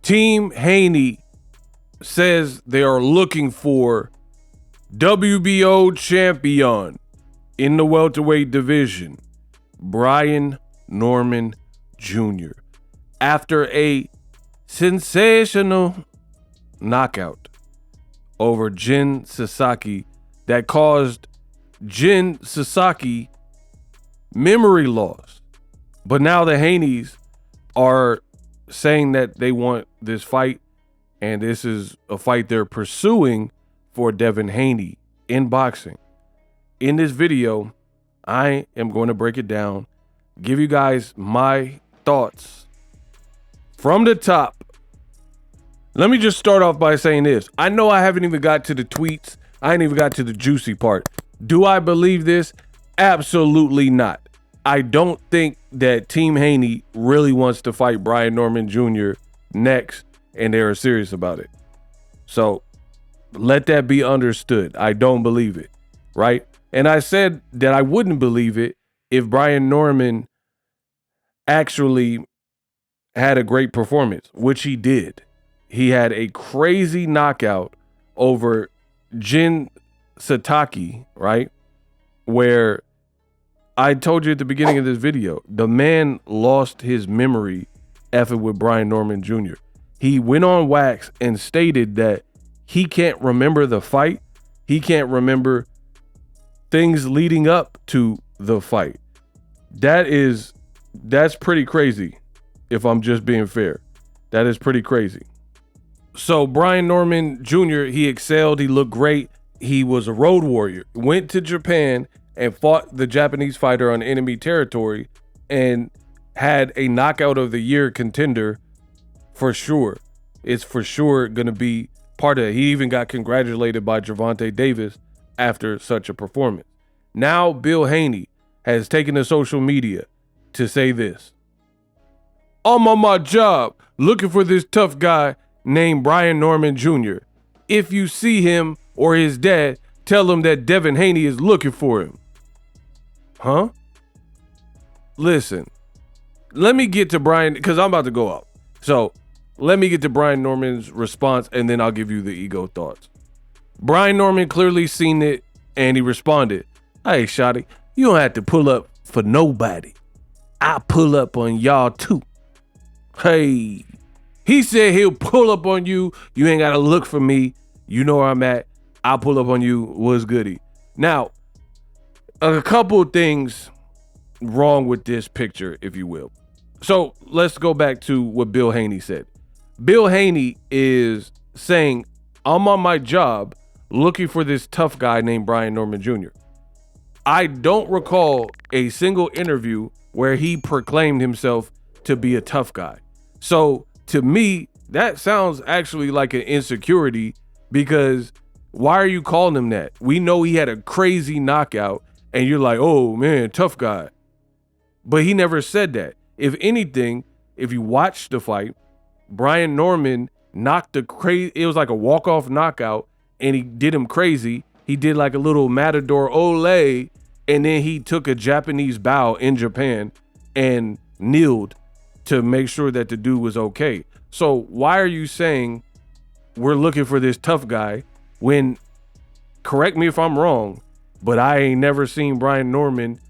Team Haney says they are looking for WBO champion in the welterweight division, Brian Norman Jr. after a sensational knockout over Jin Sasaki that caused Jin Sasaki memory loss. But now the Haneys are saying that they want this fight, and this is a fight they're pursuing for Devin Haney in boxing. In this video, I am going to break it down, give you guys my thoughts from the top. Let me just start off by saying this. I know I haven't even got to the tweets. I ain't even got to the juicy part. Do I believe this? Absolutely not. I don't think that Team Haney really wants to fight Brian Norman Jr. next, and they are serious about it. So let that be understood. I don't believe it, right? And I said that I wouldn't believe it if Brian Norman actually had a great performance, which he did. He had a crazy knockout over Jin Sasaki, right? Where I told you at the beginning of this video, the man lost his memory effing with Brian Norman Jr. He went on wax and stated that he can't remember the fight. He can't remember things leading up to the fight. That's pretty crazy, if I'm just being fair. That is pretty crazy. So Brian Norman Jr., he excelled. He looked great. He was a road warrior. Went to Japan and fought the Japanese fighter on enemy territory and had a knockout of the year contender for sure. It's for sure going to be part of it. He even got congratulated by Gervonta Davis after such a performance. Now Bill Haney has taken to social media to say this. I'm on my job looking for this tough guy named Brian Norman Jr. If you see him or his dad, tell him that Devin Haney is looking for him. Huh? Listen, let me get to Brian, because I'm about to go out. So let me get to Brian Norman's response, and then I'll give you the ego thoughts. Brian Norman clearly seen it, and he responded, "Hey, shawty, you don't have to pull up for nobody. I pull up on y'all too." Hey, he said he'll pull up on you. You ain't got to look for me. You know where I'm at. I'll pull up on you. What's goody? Now, a couple of things wrong with this picture, if you will. So let's go back to what Bill Haney said. Bill Haney is saying, I'm on my job looking for this tough guy named Brian Norman Jr. I don't recall a single interview where he proclaimed himself to be a tough guy. So to me, that sounds actually like an insecurity, because why are you calling him that? We know he had a crazy knockout and you're like, oh man, tough guy. But he never said that. If anything, if you watch the fight, Brian Norman knocked it was like a walk-off knockout, and he did him crazy. He did like a little matador ole, and then he took a Japanese bow in Japan and kneeled to make sure that the dude was okay. So why are you saying we're looking for this tough guy when, correct me if I'm wrong, but I ain't never seen Brian Norman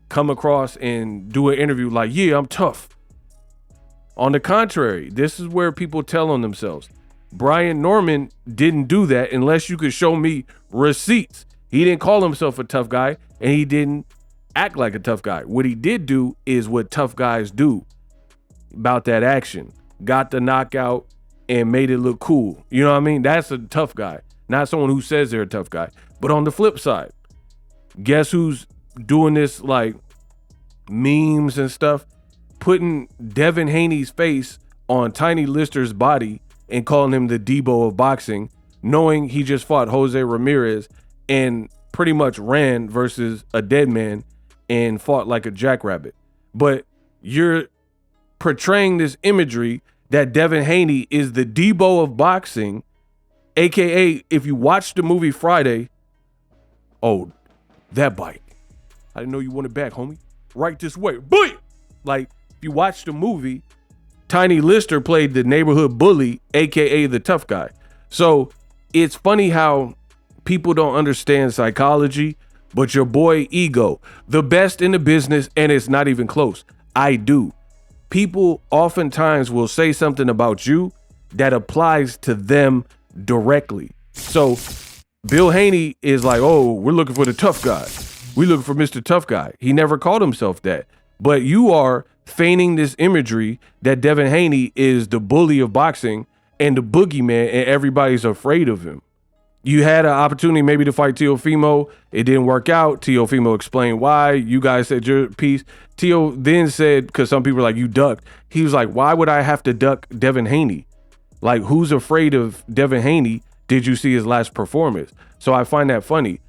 come across and do an interview like, yeah, I'm tough. On the contrary, this is where people tell on themselves. Brian Norman didn't do that unless you could show me receipts. He didn't call himself a tough guy, and he didn't act like a tough guy. What he did do is what tough guys do about that action. Got the knockout and made it look cool. You know what I mean? That's a tough guy, not someone who says they're a tough guy. But on the flip side, guess who's doing this, like memes and stuff, putting Devin Haney's face on Tiny Lister's body and calling him the Debo of boxing, knowing he just fought Jose Ramirez and pretty much ran versus a dead man and fought like a jackrabbit. But you're portraying this imagery that Devin Haney is the Debo of boxing AKA, if you watch the movie Friday, oh, that bike. I didn't know you wanted back, homie. Right this way. Boy! Like, if you watch the movie, Tiny Lister played the neighborhood bully, AKA the tough guy. So it's funny how people don't understand psychology, but your boy Ego, the best in the business, and it's not even close. I do. People oftentimes will say something about you that applies to them directly. So Bill Haney is like, oh, we're looking for the tough guy. We looking for Mr. Tough Guy. He never called himself that. But you are feigning this imagery that Devin Haney is the bully of boxing and the boogeyman, and everybody's afraid of him. You had an opportunity maybe to fight Teofimo. It didn't work out. Teofimo explained why. You guys said your piece. Teo then said, because some people are like, you ducked. He was like, why would I have to duck Devin Haney? Like, who's afraid of Devin Haney? Did you see his last performance? So I find that funny.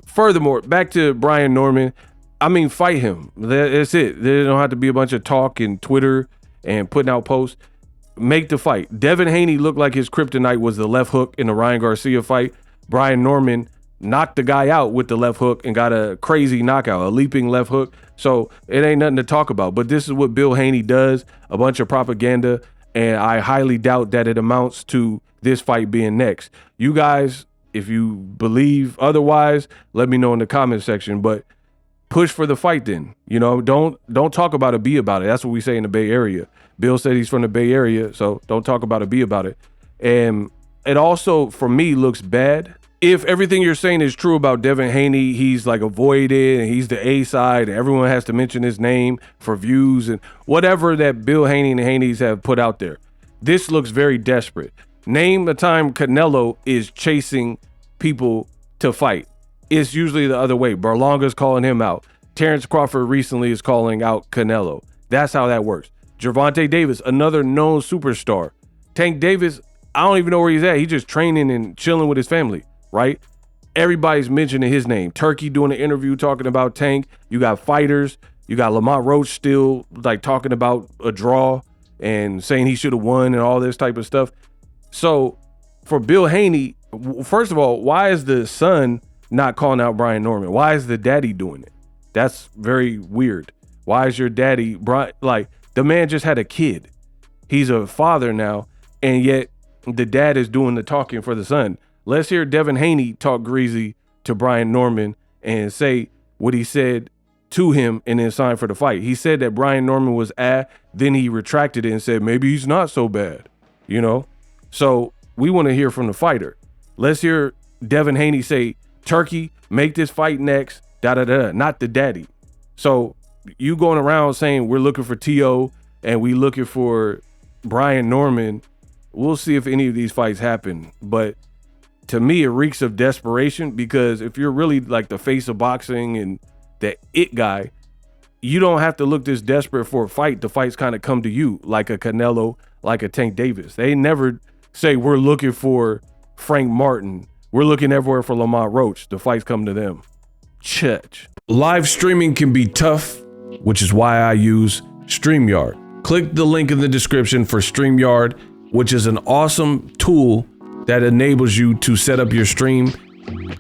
Furthermore, back to Brian Norman. I mean, fight him. That's it. There don't have to be a bunch of talk and Twitter and putting out posts. Make the fight. Devin Haney looked like his kryptonite was the left hook in the Ryan Garcia fight. Brian Norman knocked the guy out with the left hook and got a crazy knockout, a leaping left hook. So it ain't nothing to talk about. But this is what Bill Haney does, a bunch of propaganda, and I highly doubt that it amounts to this fight being next. You guys, if you believe otherwise, let me know in the comment section. But push for the fight then. You know, don't talk about it, be about it. That's what we say in the Bay Area. Bill said he's from the Bay Area, so don't talk about it, be about it. And it also, for me, looks bad. If everything you're saying is true about Devin Haney, he's like avoided and he's the A side and everyone has to mention his name for views and whatever that Bill Haney and Haneys have put out there. This looks very desperate. Name the time Canelo is chasing people to fight. It's usually the other way. Berlanga's calling him out. Terrence Crawford recently is calling out Canelo. That's how that works. Gervonta Davis, another known superstar. Tank Davis, I don't even know where he's at. He's just training and chilling with his family, right? Everybody's mentioning his name. Turkey doing an interview talking about Tank. You got fighters. You got Lamont Roach still like talking about a draw and saying he should have won and all this type of stuff. So for Bill Haney, first of all, why is the son not calling out Brian Norman? Why is the daddy doing it? That's very weird. Why is your daddy, Brian, like the man just had a kid. He's a father now, and yet the dad is doing the talking for the son. Let's hear Devin Haney talk greasy to Brian Norman and say what he said to him and then sign for the fight. He said that Brian Norman was then he retracted it and said maybe he's not so bad, you know? So we want to hear from the fighter. Let's hear Devin Haney say, Turkey, make this fight next, not the daddy. So you going around saying we're looking for T.O. and we looking for Brian Norman. We'll see if any of these fights happen. But to me, it reeks of desperation, because if you're really like the face of boxing and the it guy, you don't have to look this desperate for a fight. The fights kind of come to you, like a Canelo, like a Tank Davis. They never say we're looking for Frank Martin. We're looking everywhere for Lamont Roach. The fights come to them. Church. Live streaming can be tough, which is why I use StreamYard. Click the link in the description for StreamYard, which is an awesome tool that enables you to set up your stream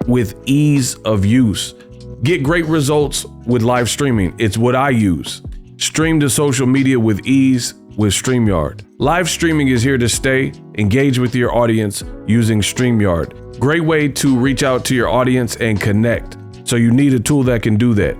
with ease of use. Get great results with live streaming. It's what I use. Stream to social media with ease with StreamYard. Live streaming is here to stay. Engage with your audience using StreamYard. Great way to reach out to your audience and connect. So you need a tool that can do that.